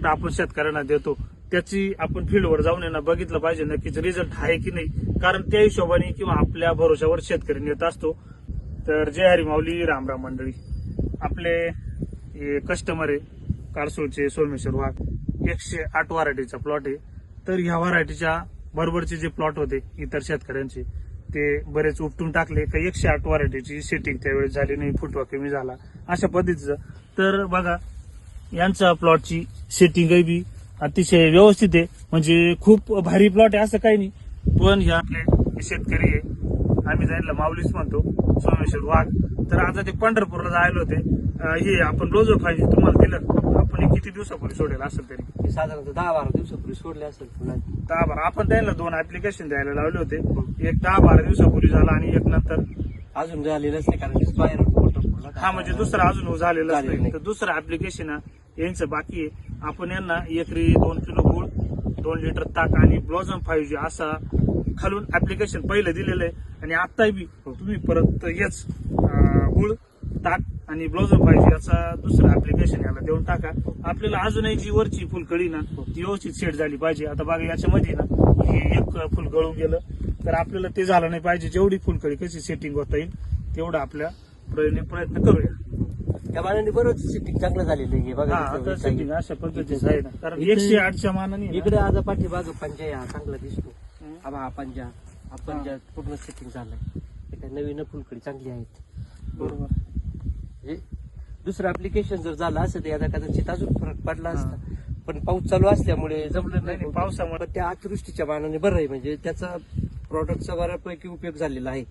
आपण शेतकऱ्यांना देतो त्याची आपण फील्डवर जाऊन यांना बघितलं पाहिजे नक्कीच रिझल्ट आहे की नाही, कारण त्या हिशोबाने किंवा आपल्या भरोशावर शेतकरी नेत असतो. तर जय हरी माऊली, रामराम मंडळी. आपले कस्टमर आहे कारसूळचे सोमेश्वर वाघ, 108 व्हरायटीचा प्लॉट आहे. तर ह्या व्हरायटीच्या बरोबरचे जे प्लॉट होते इतर शेतकऱ्यांचे ते बरेच उपटून टाकले का 108 व्हरायटीची सेटिंग त्यावेळेस झाली नाही, फुटवा कमी झाला अशा पद्धतीचं. तर बघा यांच्या प्लॉटची सेटिंगही बी अतिशय व्यवस्थित आहे, म्हणजे खूप भारी प्लॉट आहे असं काही नाही. पण ह्या आपले शेतकरी आहे, आम्ही त्यांना माऊलीच म्हणतो, सोमेश्वर वाघ. तर आता ते पंढरपूरला जायला होते. हे आपण रोज पाहिजे तुम्हाला दिलं, आपण हे किती दिवसापूर्वी सोडेल असेल तरी साधारणतः 10-12 दिवसापूर्वी सोडले असेल. 10-12 आपण त्यांना 2 ऍप्लिकेशन द्यायला लावले होते, एक 10-12 दिवसापूर्वी झाला आणि एक नंतर अजून झालेलंच नाही, कारण बाहेर हा म्हणजे दुसरा अजून झालेला नाही. तर दुसरं ऍप्लिकेशन यांचं बाकी आहे. आपण यांना एकरी 2 किलो गुळ, 2 लिटर ताक आणि ब्लॉझम 5G असा खालून ऍप्लिकेशन पहिलं दिलेलं आहे. आणि आता बी तुम्ही परत हेच गुळ, ताक आणि ब्लॉझम 5G याचा दुसरं ऍप्लिकेशन याला देऊन टाका. आपल्याला अजूनही जी वरची फुलकळी ना ती व्यवस्थित सेट झाली पाहिजे. आता बघा याच्यामध्ये ना हे एक फुल गळून गेलं, तर आपल्याला ते झालं नाही पाहिजे. जेवढी फुलकळी कशी सेटिंग होता येईल तेवढं आपल्या प्रयत्न करूया. त्या मानाने बरोच सेटिंग चांगलं झालेलं आहे. बघा सेटिंग अशा पद्धतीचं आहे ना, कारण 108च्या मानाने इकडे आज पाठीबाग पंजा हा चांगला दिसतो. हा पंजा पूर्ण सेटिंग झालाय. नवीन फुलकडी चांगली आहेत. बरोबर. दुसरं ऍप्लिकेशन जर झालं असं तर कदाचित अजून फरक पडला असता, पण पाऊस चालू असल्यामुळे जमलं नाही. पावसामुळे त्या अतिवृष्टीच्या मानाने बरं आहे, म्हणजे त्याचा प्रॉडक्टचा बऱ्यापैकी उपयोग झालेला आहे.